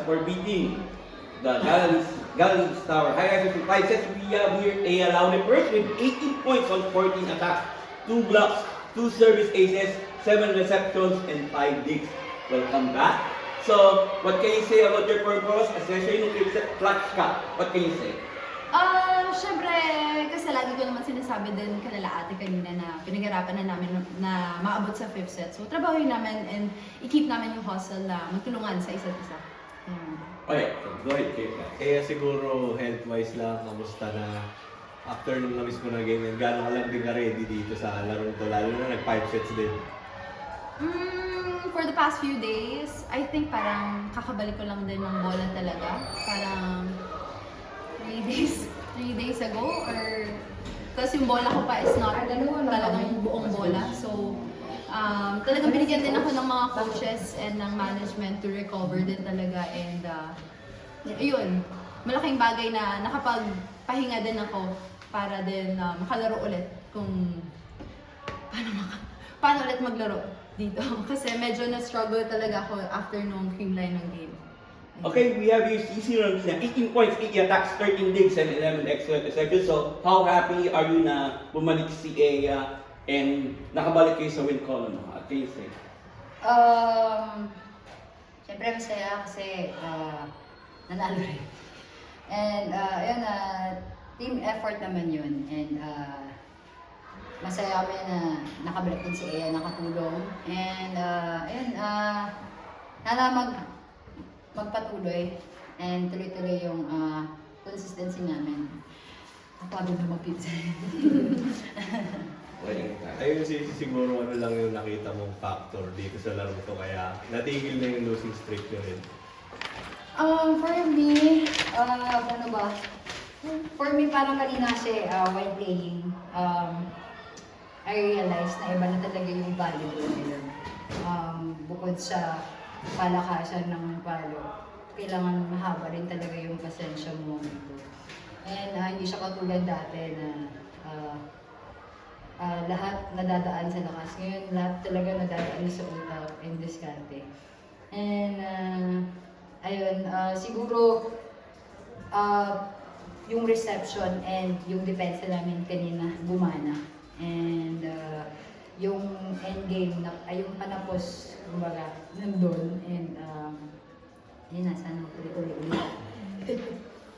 For beating the Galaxy Tower. Highlights with 5 sets, we have here a Laune first with 18 points on 14 attacks, 2 blocks, 2 service aces, 7 receptions, and 5 digs. Welcome back. So, what can you say about your performance, especially nung clutch ka? What can you say? Siyempre, kasi lagi ko naman sinasabi din kanila ate kanina na pinag-arapan na namin na maabot sa 5th set. So, trabahoin namin and i-keep namin yung hustle na magtulungan sa isa't isa. Okay, so go ahead, Kate. Kaya siguro health-wise lang, kamusta na after nung na-miss mo na game, gano'n ka lang din ka-ready dito sa laro to, lalo na nag-5 sets din. For the past few days, I think parang kakabalik ko lang din ng bola talaga. Parang 3 days ago or tapos yung bola ko pa is not talagang buong bola. So, talagang binigyan din ako ng mga coaches and ng management to recover din talaga and yun, malaking bagay na nakapagpahinga din ako para din makalaro ulit kung paano ulit maglaro dito. Kasi medyo na-struggle talaga ako after nung creamline ng game. Okay, we have your CC Rangina, 18 points, 80 attacks, 13 digs, and 11 extra receptions. So, how happy are you na bumalik si Ea and nakabalik kayo sa win column? What can you say? Siyempre masaya kasi nanalo rin. And ayun, team effort naman yun. And masaya kami na nakabalik din si Ea, nakatulong. And ayun, sana magpatuloy and tuloy-tuloy yung consistency namin. Pagod na mag-pizza. Ayun siguro ano lang yung nakita mong factor dito sa laro to, kaya natigil na yung losing streak nyo rin. For me, ano ba? For me, parang kanina kasi while playing, I realized na iba na talaga yung value ngayon. Bukod sa palakasan ng palo, kailangan mahaba rin talaga yung pasensya mo dito. And hindi siya katulad dati na lahat nadadaan sa lakas. Ngayon, lahat talaga nadadaan sa utak and diskarte. And ayun, siguro yung reception and yung depensa namin kanina gumana. And yung endgame, ay yung panapos, kumbaga, nandun. And yun na, sana ulit.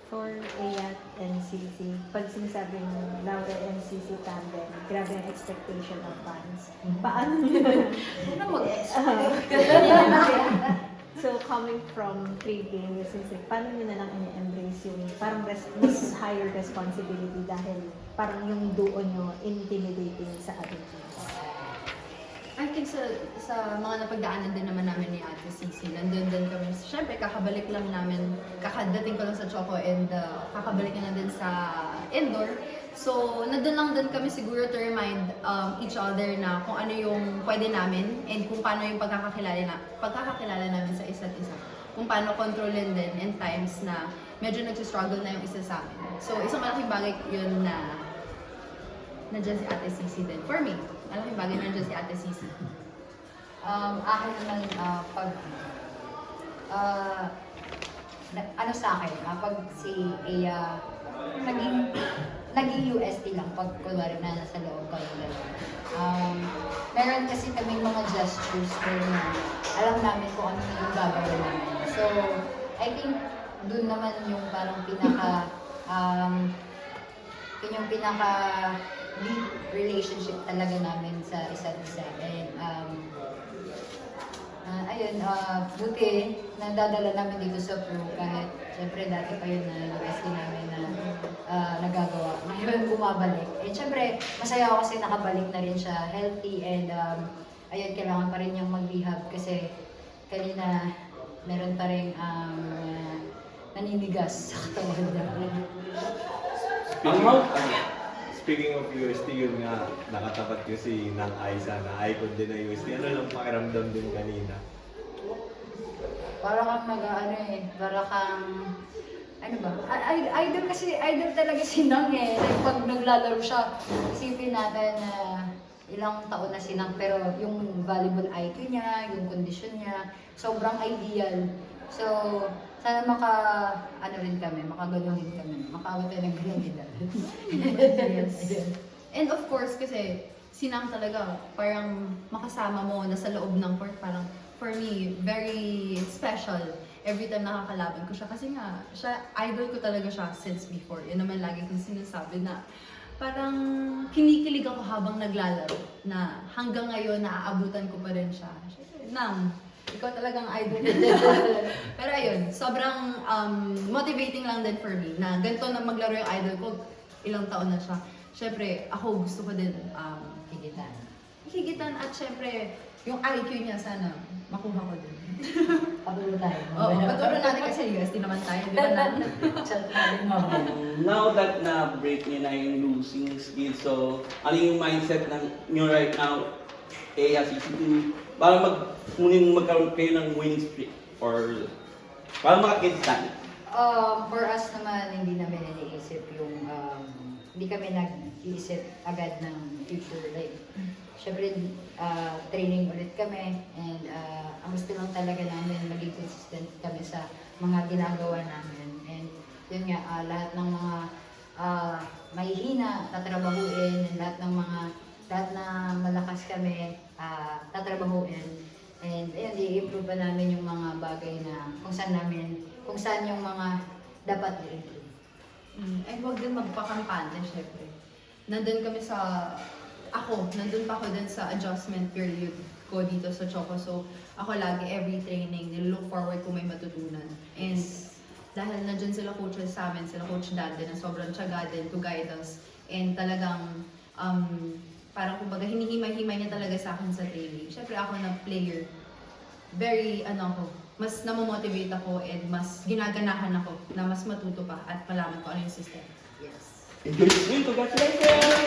For Ea and CC, pag sinasabing Laura and CC tandem, grabe ang expectation of fans. Paano nyo? Ano So coming from 3 games, paano nyo na lang ini-embrace yung parang mas higher responsibility dahil parang yung duo nyo intimidating sa other teams? I think sa mga napagdaanan din naman namin ni Ate Cici, nandun din kami. Siyempre, kakabalik lang namin, kakadating ko lang sa Choco and kakabalik na din sa indoor. So, nandun lang din kami siguro to remind each other na kung ano yung pwede namin and kung paano yung pagkakakilala namin sa isa't isa. Kung paano kontrolin din in times na medyo nagsistruggle na yung isa sa amin. So, isang malaking bagay yun na nandiyan si Ate Cici din. For me, malaking bagay nandiyan si Ate Cici. Akin naman, ano sa akin, pag si Ea, naging UST lang pag kunwari na nasa loob kami dalawa. Meron kasi kaming mga gestures na alam namin kung ano yung gagawin namin. So, I think dun naman yung parang yung pinaka deep relationship talaga namin sa isa't isa. And ayun, buti nadadala namin dito sa pro kahit syempre dati pa yun na UST namin na nagagawa. Ngayon bumabalik. And syempre, masaya ako kasi nakabalik na rin siya healthy and ayun, kailangan pa rin niyang mag-rehab kasi kanina meron pa rin naninigas sa katawan niya. Speaking of UST, yun nga, nakatapat ko si Nang Aiza na icon din na UST. Ano lang pakiramdam din kanina? Para kang para kang, ano ba? Idol kasi, idol talaga si Nang eh. Pag naglalaro siya, isipin natin na ilang taon na si Nang, pero yung volleyball IQ niya, yung condition niya, sobrang ideal. So, sana ano rin kami, makagano din kami, makaabot tayo ng ganong edad. Yes. And of course, kasi Sinang talaga, parang makasama mo na sa loob ng court, parang for me, very special every time nakakalaban ko siya. Kasi nga, idol ko talaga siya since before. Yun naman lagi kong sinasabi na parang kinikilig ako habang naglalaro na hanggang ngayon naaabutan ko pa rin siya. Syempre, Nang, ikaw talagang idol ko. Pero ayun, sobrang motivating lang din for me na ganito na maglaro yung idol ko, ilang taon na siya. Syempre, ako gusto ko din higitan at syempre, yung IQ niya sana makuha ko din. Patulo tayo. Oo, paturo natin kasi UST naman tayo, di ba na? Chat natin mo. Now that na-break niyo na yung losing skill, so ano yung mindset nyo right now, ASCC2, para magkaroon kayo ng winning streak or para makakita? For us naman, hindi namin iniisip yung, hindi kami nag-iisip agad ng future. Like, syempre, training ulit kami and ang gusto lang talaga namin maging consistent kami sa mga ginagawa namin. And yun nga, lahat ng mga mahihina, tatrabahuin, and lahat na malakas kami, tatrabahuin. And ayun, i-improve pa namin yung mga bagay na kung saan yung mga dapat i-improve. Ay, huwag din magpakampante, syempre. Nandun pa ako din sa adjustment period ko dito sa Choco. So, ako lagi, every training, nilook forward ko may matutunan. And dahil nandyan sila coaches sa amin, sila Coach Dante na sobrang tiyaga din to guide us. And talagang, parang kumbaga, hinihimay-himay niya talaga sa akin sa training. Syempre ako na player, mas namomotivate ako and mas ginaganahan ako na mas matuto pa at malaman ko ano yung system. Yes. Enjoy the game, congratulations!